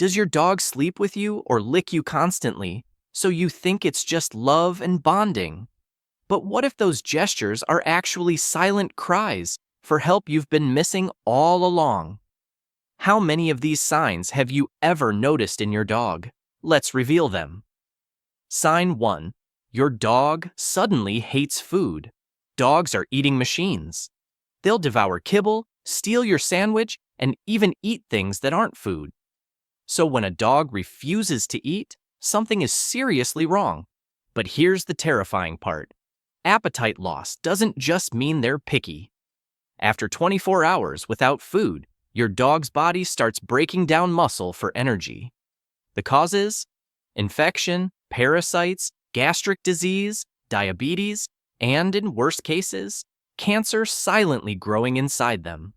Does your dog sleep with you or lick you constantly, so you think it's just love and bonding? But what if those gestures are actually silent cries for help you've been missing all along? How many of these signs have you ever noticed in your dog? Let's reveal them. Sign 1. Your dog suddenly hates food. Dogs are eating machines. They'll devour kibble, steal your sandwich, and even eat things that aren't food. So when a dog refuses to eat, something is seriously wrong. But here's the terrifying part. Appetite loss doesn't just mean they're picky. After 24 hours without food, your dog's body starts breaking down muscle for energy. The causes? Infection, parasites, gastric disease, diabetes, and in worst cases, cancer silently growing inside them.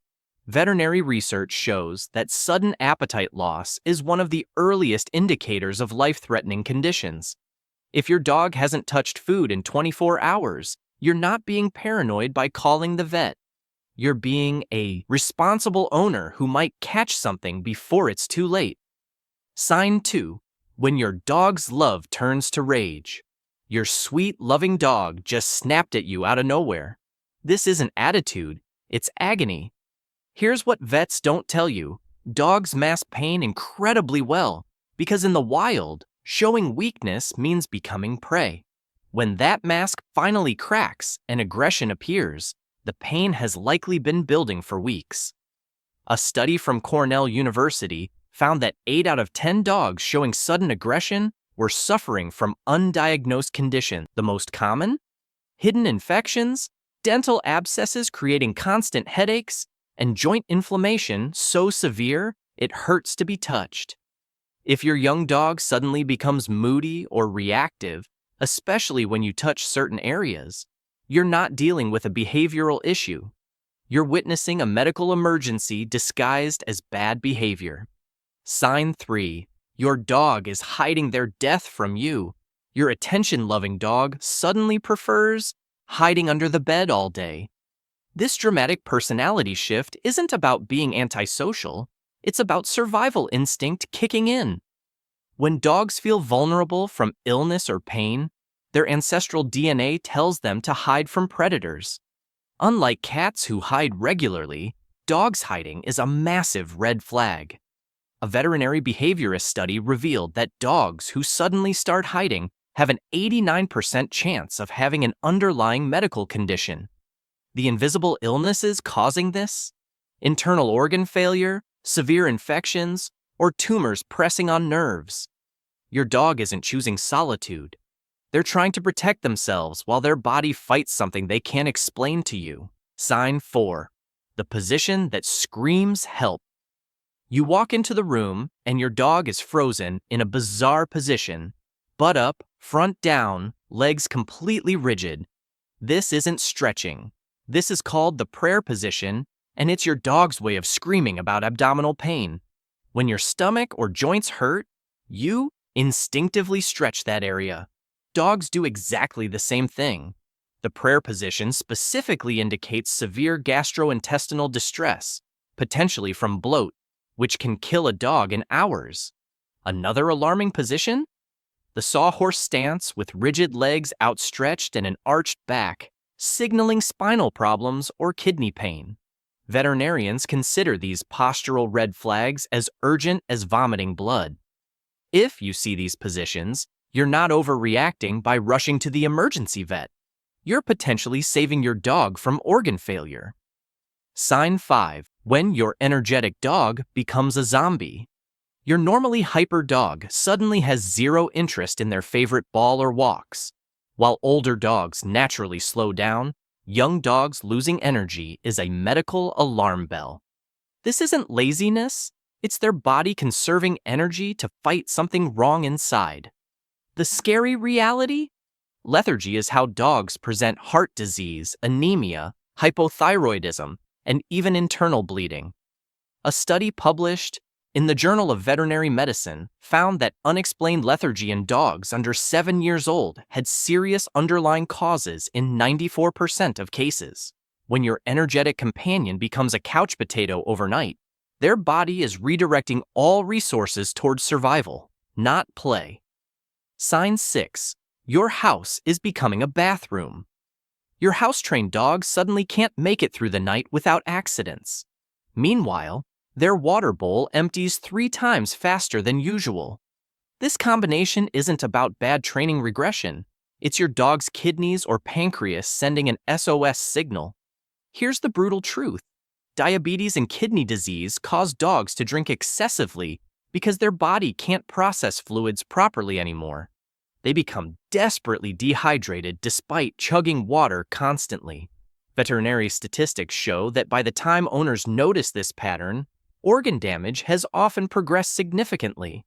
Veterinary research shows that sudden appetite loss is one of the earliest indicators of life-threatening conditions. If your dog hasn't touched food in 24 hours, you're not being paranoid by calling the vet. You're being a responsible owner who might catch something before it's too late. Sign 2. When your dog's love turns to rage. Your sweet, loving dog just snapped at you out of nowhere. This isn't attitude, it's agony. Here's what vets don't tell you. Dogs mask pain incredibly well, because in the wild, showing weakness means becoming prey. When that mask finally cracks and aggression appears, the pain has likely been building for weeks. A study from Cornell University found that 8 out of 10 dogs showing sudden aggression were suffering from undiagnosed conditions. The most common? Hidden infections, dental abscesses creating constant headaches, and joint inflammation so severe it hurts to be touched. If your young dog suddenly becomes moody or reactive, especially when you touch certain areas, you're not dealing with a behavioral issue. You're witnessing a medical emergency disguised as bad behavior. Sign 3. Your dog is hiding their death from you. Your attention-loving dog suddenly prefers hiding under the bed all day. This dramatic personality shift isn't about being antisocial, it's about survival instinct kicking in. When dogs feel vulnerable from illness or pain, their ancestral DNA tells them to hide from predators. Unlike cats who hide regularly, dogs hiding is a massive red flag. A veterinary behaviorist study revealed that dogs who suddenly start hiding have an 89% chance of having an underlying medical condition. The invisible illnesses causing this? Internal organ failure, severe infections, or tumors pressing on nerves. Your dog isn't choosing solitude. They're trying to protect themselves while their body fights something they can't explain to you. Sign 4. The position that screams help. You walk into the room and your dog is frozen in a bizarre position. Butt up, front down, legs completely rigid. This isn't stretching. This is called the prayer position, and it's your dog's way of screaming about abdominal pain. When your stomach or joints hurt, you instinctively stretch that area. Dogs do exactly the same thing. The prayer position specifically indicates severe gastrointestinal distress, potentially from bloat, which can kill a dog in hours. Another alarming position? The sawhorse stance with rigid legs outstretched and an arched back, signaling spinal problems or kidney pain. Veterinarians consider these postural red flags as urgent as vomiting blood. If you see these positions, you're not overreacting by rushing to the emergency vet. You're potentially saving your dog from organ failure. Sign 5. When your energetic dog becomes a zombie. Your normally hyper dog suddenly has zero interest in their favorite ball or walks. While older dogs naturally slow down, young dogs losing energy is a medical alarm bell. This isn't laziness, it's their body conserving energy to fight something wrong inside. The scary reality? Lethargy is how dogs present heart disease, anemia, hypothyroidism, and even internal bleeding. A study published in the Journal of Veterinary Medicine found that unexplained lethargy in dogs under 7 years old had serious underlying causes in 94% of cases. When your energetic companion becomes a couch potato overnight, Their body is redirecting all resources towards survival, not play. Sign 6. Your house is becoming a bathroom. Your house-trained dog suddenly can't make it through the night without accidents. Meanwhile, their water bowl empties 3 times faster than usual. This combination isn't about bad training regression. It's your dog's kidneys or pancreas sending an SOS signal. Here's the brutal truth. Diabetes and kidney disease cause dogs to drink excessively because their body can't process fluids properly anymore. They become desperately dehydrated despite chugging water constantly. Veterinary statistics show that by the time owners notice this pattern, organ damage has often progressed significantly.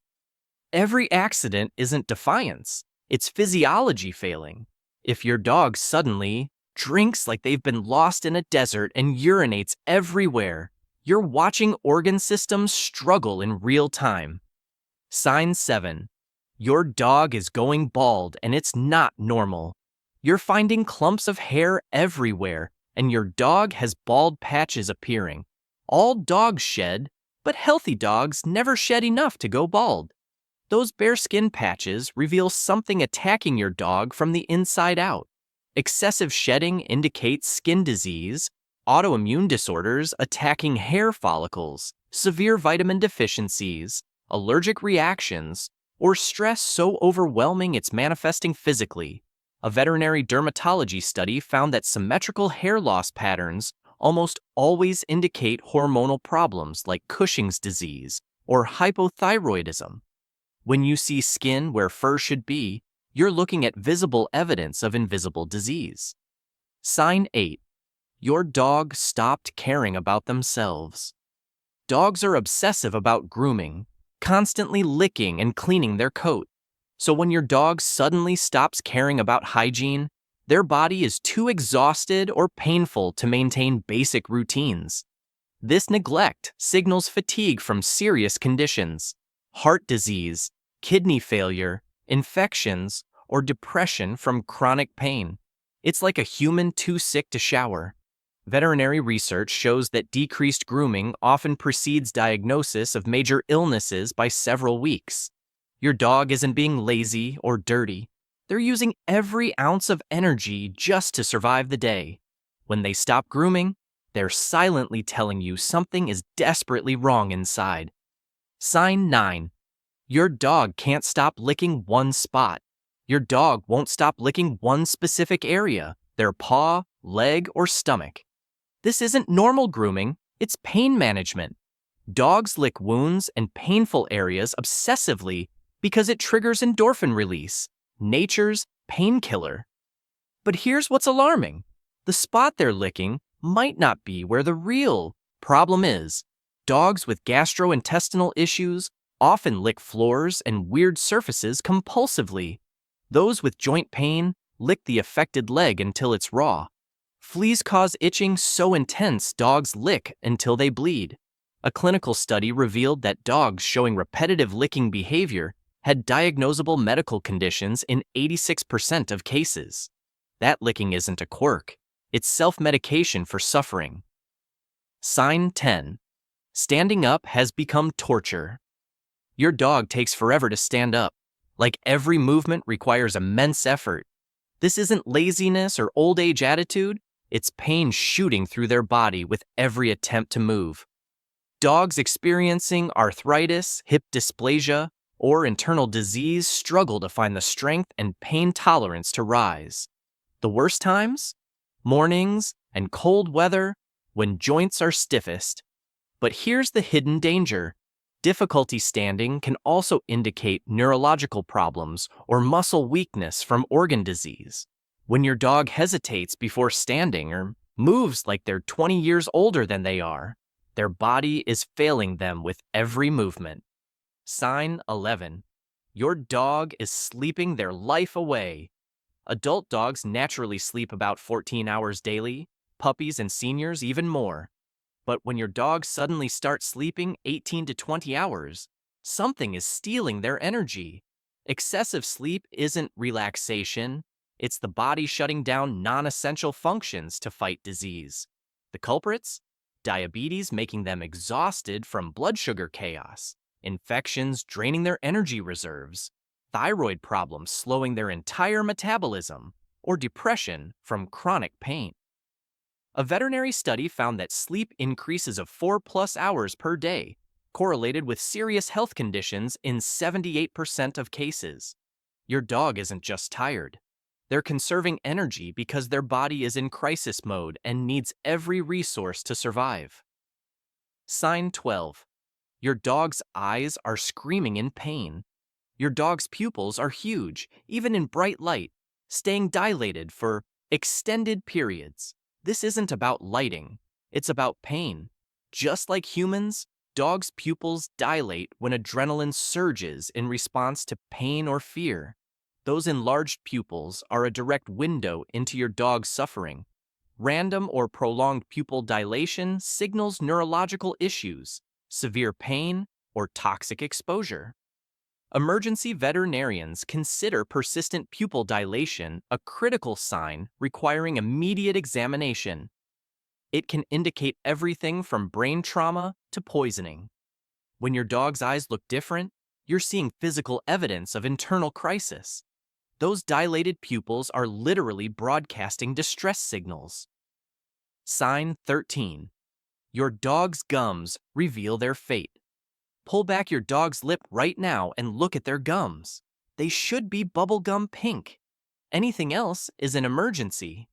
Every accident isn't defiance, it's physiology failing. If your dog suddenly drinks like they've been lost in a desert and urinates everywhere, you're watching organ systems struggle in real time. Sign 7. Your dog is going bald and it's not normal. You're finding clumps of hair everywhere and your dog has bald patches appearing. All dogs shed, but healthy dogs never shed enough to go bald. Those bare skin patches reveal something attacking your dog from the inside out. Excessive shedding indicates skin disease, autoimmune disorders attacking hair follicles, severe vitamin deficiencies, allergic reactions, or stress so overwhelming it's manifesting physically. A veterinary dermatology study found that symmetrical hair loss patterns almost always indicate hormonal problems like Cushing's disease or hypothyroidism. When you see skin where fur should be, you're looking at visible evidence of invisible disease. Sign 8. Your dog stopped caring about themselves. Dogs are obsessive about grooming, constantly licking and cleaning their coat. So when your dog suddenly stops caring about hygiene, their body is too exhausted or painful to maintain basic routines. This neglect signals fatigue from serious conditions, heart disease, kidney failure, infections, or depression from chronic pain. It's like a human too sick to shower. Veterinary research shows that decreased grooming often precedes diagnosis of major illnesses by several weeks. Your dog isn't being lazy or dirty. They're using every ounce of energy just to survive the day. When they stop grooming, they're silently telling you something is desperately wrong inside. Sign 9. Your dog can't stop licking one spot. Your dog won't stop licking one specific area, their paw, leg, or stomach. This isn't normal grooming, it's pain management. Dogs lick wounds and painful areas obsessively because it triggers endorphin release, nature's painkiller. But here's what's alarming. The spot they're licking might not be where the real problem is. Dogs with gastrointestinal issues often lick floors and weird surfaces compulsively. Those with joint pain lick the affected leg until it's raw. Fleas cause itching so intense dogs lick until they bleed. A clinical study revealed that dogs showing repetitive licking behavior had diagnosable medical conditions in 86% of cases. That licking isn't a quirk. It's self-medication for suffering. Sign 10. Standing up has become torture. Your dog takes forever to stand up. Like every movement requires immense effort. This isn't laziness or old age attitude, it's pain shooting through their body with every attempt to move. Dogs experiencing arthritis, hip dysplasia, or internal disease struggle to find the strength and pain tolerance to rise. The worst times? Mornings and cold weather when joints are stiffest. But here's the hidden danger. Difficulty standing can also indicate neurological problems or muscle weakness from organ disease. When your dog hesitates before standing or moves like they're 20 years older than they are, their body is failing them with every movement. Sign 11. Your dog is sleeping their life away. Adult dogs naturally sleep about 14 hours daily, puppies and seniors even more. But when your dog suddenly starts sleeping 18 to 20 hours, something is stealing their energy. Excessive sleep isn't relaxation, it's the body shutting down non-essential functions to fight disease. The culprits? diabetes making them exhausted from blood sugar chaos, infections draining their energy reserves, thyroid problems slowing their entire metabolism, or depression from chronic pain. A veterinary study found that sleep increases of 4+ hours per day correlated with serious health conditions in 78% of cases. Your dog isn't just tired. They're conserving energy because their body is in crisis mode and needs every resource to survive. Sign 12. Your dog's eyes are screaming in pain. Your dog's pupils are huge, even in bright light, staying dilated for extended periods. This isn't about lighting, it's about pain. Just like humans, dogs' pupils dilate when adrenaline surges in response to pain or fear. Those enlarged pupils are a direct window into your dog's suffering. Random or prolonged pupil dilation signals neurological issues, severe pain, or toxic exposure. Emergency veterinarians consider persistent pupil dilation a critical sign requiring immediate examination. It can indicate everything from brain trauma to poisoning. When your dog's eyes look different, you're seeing physical evidence of internal crisis. Those dilated pupils are literally broadcasting distress signals. Sign 13. Your dog's gums reveal their fate. Pull back your dog's lip right now and look at their gums. They should be bubblegum pink. Anything else is an emergency.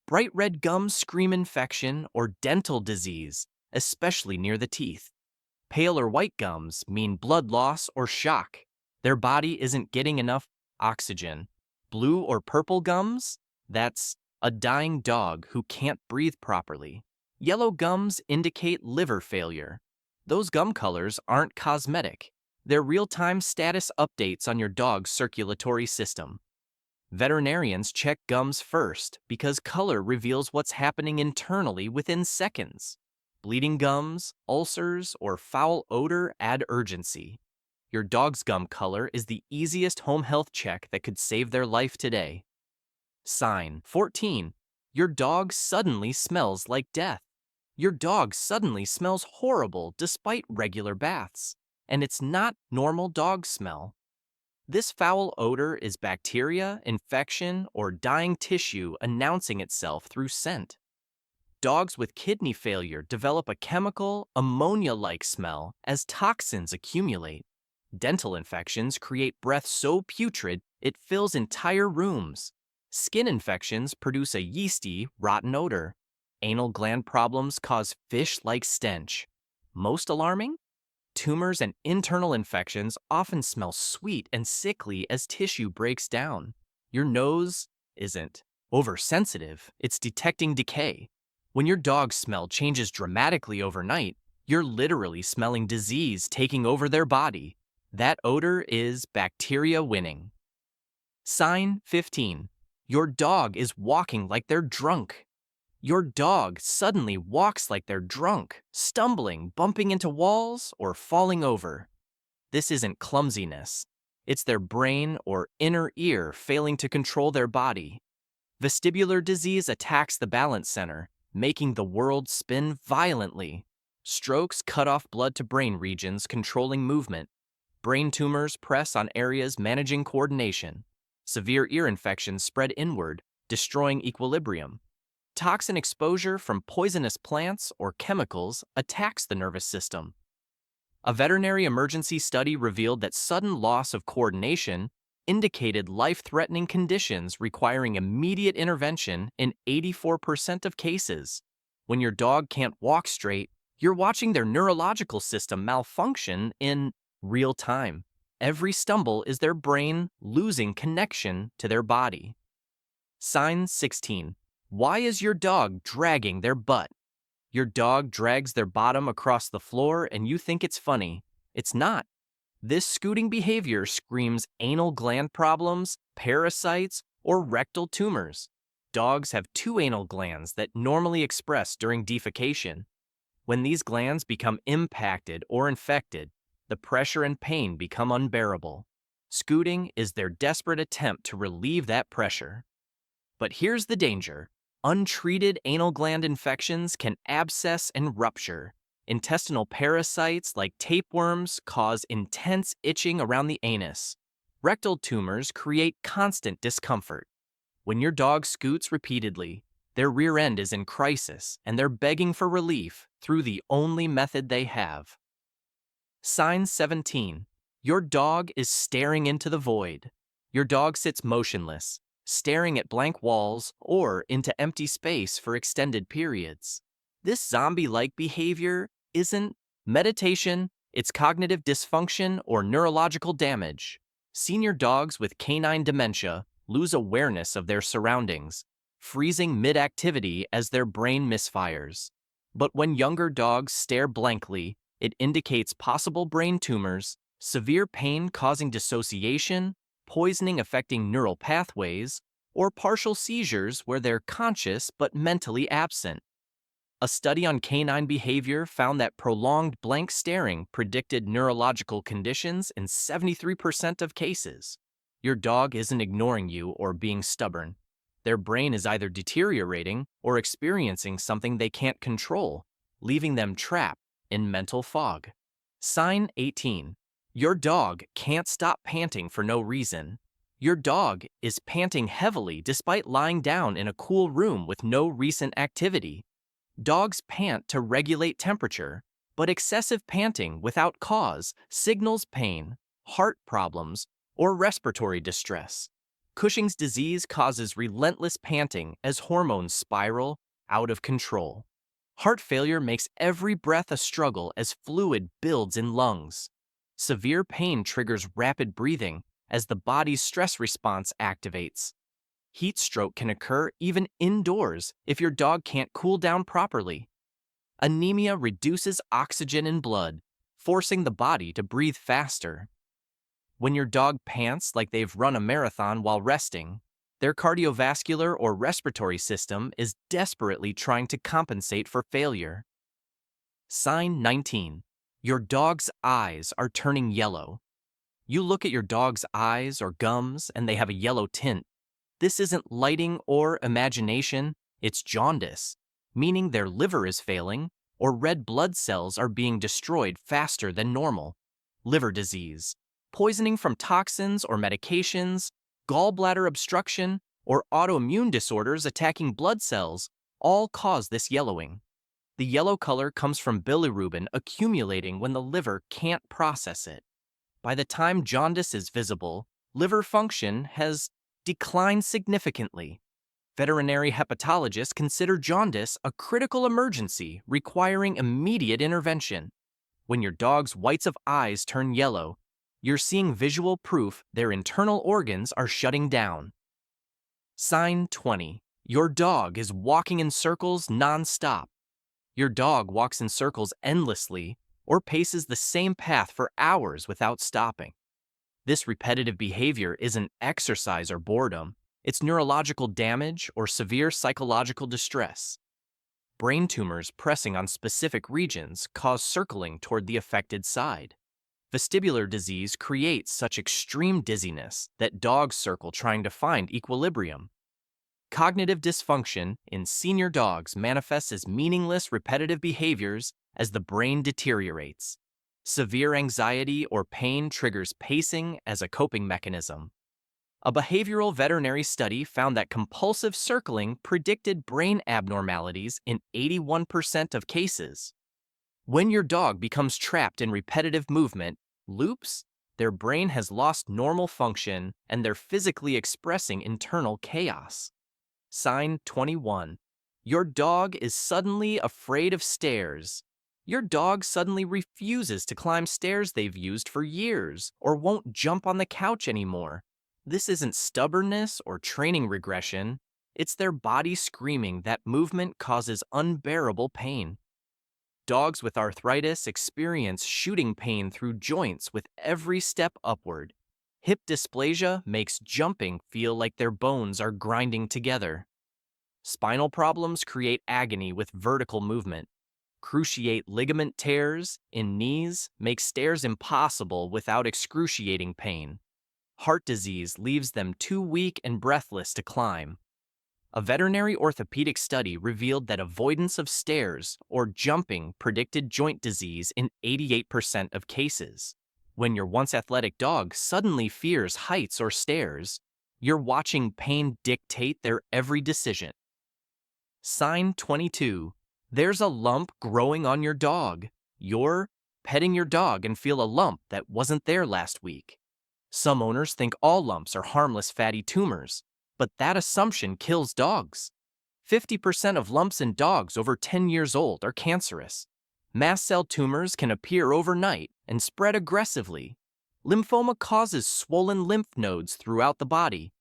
Bright red gums scream infection or dental disease, especially near the teeth. Pale or white gums mean blood loss or shock. Their body isn't getting enough oxygen. Blue or purple gums? That's a dying dog who can't breathe properly. Yellow gums indicate liver failure. Those gum colors aren't cosmetic. They're real-time status updates on your dog's circulatory system. Veterinarians check gums first because color reveals what's happening internally within seconds. Bleeding gums, ulcers, or foul odor add urgency. Your dog's gum color is the easiest home health check that could save their life today. Sign 14. Your dog suddenly smells like death. Your dog suddenly smells horrible despite regular baths, and it's not normal dog smell. This foul odor is bacteria, infection, or dying tissue announcing itself through scent. Dogs with kidney failure develop a chemical, ammonia-like smell as toxins accumulate. Dental infections create breath so putrid it fills entire rooms. Skin infections produce a yeasty, rotten odor. Anal gland problems cause fish-like stench. Most alarming? Tumors and internal infections often smell sweet and sickly as tissue breaks down. Your nose isn't oversensitive, it's detecting decay. When your dog's smell changes dramatically overnight, you're literally smelling disease taking over their body. That odor is bacteria winning. Sign 15. Your dog is walking like they're drunk. Your dog suddenly walks like they're drunk, stumbling, bumping into walls, or falling over. This isn't clumsiness. It's their brain or inner ear failing to control their body. Vestibular disease attacks the balance center, making the world spin violently. Strokes cut off blood to brain regions controlling movement. Brain tumors press on areas managing coordination. Severe ear infections spread inward, destroying equilibrium. Toxin exposure from poisonous plants or chemicals attacks the nervous system. A veterinary emergency study revealed that sudden loss of coordination indicated life-threatening conditions requiring immediate intervention in 84% of cases. When your dog can't walk straight, you're watching their neurological system malfunction in real time. Every stumble is their brain losing connection to their body. Sign 16. Why is your dog dragging their butt? Your dog drags their bottom across the floor and you think it's funny. It's not. This scooting behavior screams anal gland problems, parasites, or rectal tumors. Dogs have 2 anal glands that normally express during defecation. When these glands become impacted or infected, the pressure and pain become unbearable. Scooting is their desperate attempt to relieve that pressure. But here's the danger. Untreated anal gland infections can abscess and rupture. Intestinal parasites like tapeworms cause intense itching around the anus. Rectal tumors create constant discomfort. When your dog scoots repeatedly, their rear end is in crisis and they're begging for relief through the only method they have. Sign 17. Your dog is staring into the void. Your dog sits motionless, staring at blank walls or into empty space for extended periods. This zombie-like behavior isn't meditation, it's cognitive dysfunction or neurological damage. Senior dogs with canine dementia lose awareness of their surroundings, freezing mid-activity as their brain misfires. But when younger dogs stare blankly, it indicates possible brain tumors, severe pain causing dissociation, poisoning affecting neural pathways, or partial seizures where they're conscious but mentally absent. A study on canine behavior found that prolonged blank staring predicted neurological conditions in 73% of cases. Your dog isn't ignoring you or being stubborn. Their brain is either deteriorating or experiencing something they can't control, leaving them trapped in mental fog. Sign 18. Your dog can't stop panting for no reason. Your dog is panting heavily despite lying down in a cool room with no recent activity. Dogs pant to regulate temperature, but excessive panting without cause signals pain, heart problems, or respiratory distress. Cushing's disease causes relentless panting as hormones spiral out of control. Heart failure makes every breath a struggle as fluid builds in lungs. Severe pain triggers rapid breathing as the body's stress response activates. Heat stroke can occur even indoors if your dog can't cool down properly. Anemia reduces oxygen in blood, forcing the body to breathe faster. When your dog pants like they've run a marathon while resting, their cardiovascular or respiratory system is desperately trying to compensate for failure. Sign 19. Your dog's eyes are turning yellow. You look at your dog's eyes or gums and they have a yellow tint. This isn't lighting or imagination, it's jaundice, meaning their liver is failing or red blood cells are being destroyed faster than normal. Liver disease, poisoning from toxins or medications, gallbladder obstruction, or autoimmune disorders attacking blood cells all cause this yellowing. The yellow color comes from bilirubin accumulating when the liver can't process it. By the time jaundice is visible, liver function has declined significantly. Veterinary hepatologists consider jaundice a critical emergency requiring immediate intervention. When your dog's whites of eyes turn yellow, you're seeing visual proof their internal organs are shutting down. Sign 20. Your dog is walking in circles non-stop. Your dog walks in circles endlessly or paces the same path for hours without stopping. This repetitive behavior isn't exercise or boredom, it's neurological damage or severe psychological distress. Brain tumors pressing on specific regions cause circling toward the affected side. Vestibular disease creates such extreme dizziness that dogs circle trying to find equilibrium. Cognitive dysfunction in senior dogs manifests as meaningless repetitive behaviors as the brain deteriorates. Severe anxiety or pain triggers pacing as a coping mechanism. A behavioral veterinary study found that compulsive circling predicted brain abnormalities in 81% of cases. When your dog becomes trapped in repetitive movement, loops, their brain has lost normal function and they're physically expressing internal chaos. Sign 21. Your dog is suddenly afraid of stairs. Your dog suddenly refuses to climb stairs they've used for years or won't jump on the couch anymore. This isn't stubbornness or training regression. It's their body screaming that movement causes unbearable pain. Dogs with arthritis experience shooting pain through joints with every step upward. Hip dysplasia makes jumping feel like their bones are grinding together. Spinal problems create agony with vertical movement. Cruciate ligament tears in knees make stairs impossible without excruciating pain. Heart disease leaves them too weak and breathless to climb. A veterinary orthopedic study revealed that avoidance of stairs or jumping predicted joint disease in 88% of cases. When your once athletic dog suddenly fears heights or stairs, you're watching pain dictate their every decision. Sign 22. There's a lump growing on your dog. You're petting your dog and feel a lump that wasn't there last week. Some owners think all lumps are harmless fatty tumors, but that assumption kills dogs. 50% of lumps in dogs over 10 years old are cancerous. Mast cell tumors can appear overnight and spread aggressively. Lymphoma causes swollen lymph nodes throughout the body.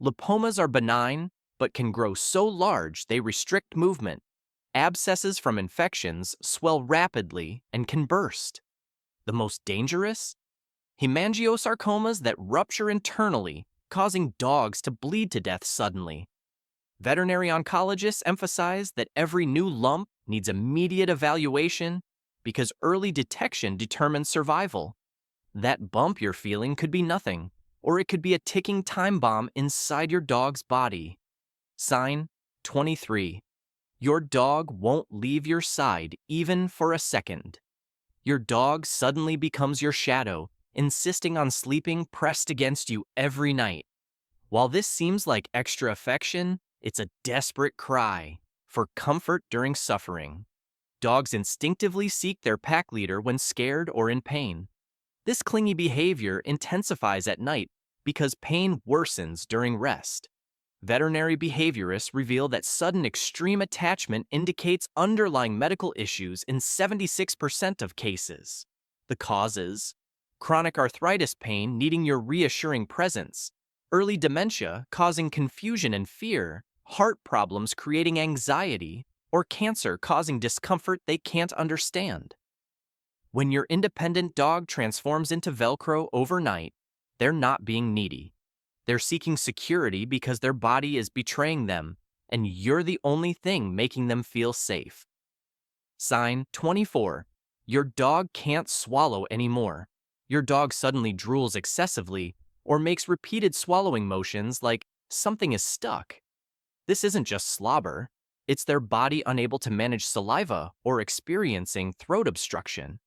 Lipomas are benign, but can grow so large they restrict movement. Abscesses from infections swell rapidly and can burst. The most dangerous? Hemangiosarcomas that rupture internally, causing dogs to bleed to death suddenly. Veterinary oncologists emphasize that every new lump needs immediate evaluation because early detection determines survival. That bump you're feeling could be nothing, or it could be a ticking time bomb inside your dog's body. Sign 23. Your dog won't leave your side even for a second. Your dog suddenly becomes your shadow, insisting on sleeping pressed against you every night. While this seems like extra affection, it's a desperate cry for comfort during suffering. Dogs instinctively seek their pack leader when scared or in pain. This clingy behavior intensifies at night because pain worsens during rest. Veterinary behaviorists reveal that sudden extreme attachment indicates underlying medical issues in 76% of cases. The causes: chronic arthritis pain needing your reassuring presence, early dementia causing confusion and fear, heart problems creating anxiety, or cancer causing discomfort they can't understand. When your independent dog transforms into Velcro overnight, they're not being needy. They're seeking security because their body is betraying them, and you're the only thing making them feel safe. Sign 24. Your dog can't swallow anymore. Your dog suddenly drools excessively or makes repeated swallowing motions like something is stuck. This isn't just slobber. It's their body unable to manage saliva or experiencing throat obstruction.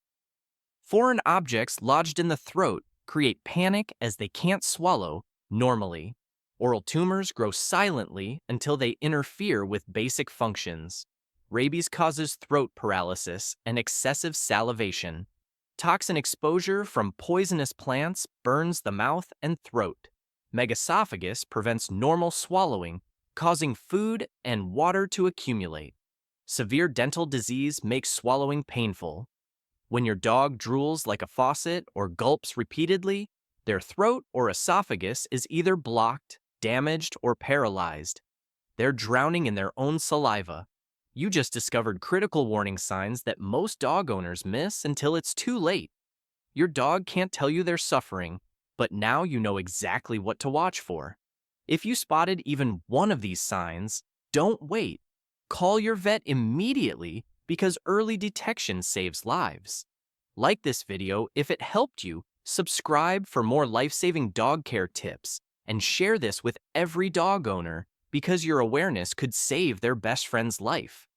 Foreign objects lodged in the throat create panic as they can't swallow normally. Oral tumors grow silently until they interfere with basic functions. Rabies causes throat paralysis and excessive salivation. Toxin exposure from poisonous plants burns the mouth and throat. Megaesophagus prevents normal swallowing, causing food and water to accumulate. Severe dental disease makes swallowing painful. When your dog drools like a faucet or gulps repeatedly, their throat or esophagus is either blocked, damaged, or paralyzed. They're drowning in their own saliva. You just discovered critical warning signs that most dog owners miss until it's too late. Your dog can't tell you they're suffering, but now you know exactly what to watch for. If you spotted even one of these signs, don't wait. Call your vet immediately because early detection saves lives. Like this video if it helped you, subscribe for more life-saving dog care tips, and share this with every dog owner because your awareness could save their best friend's life.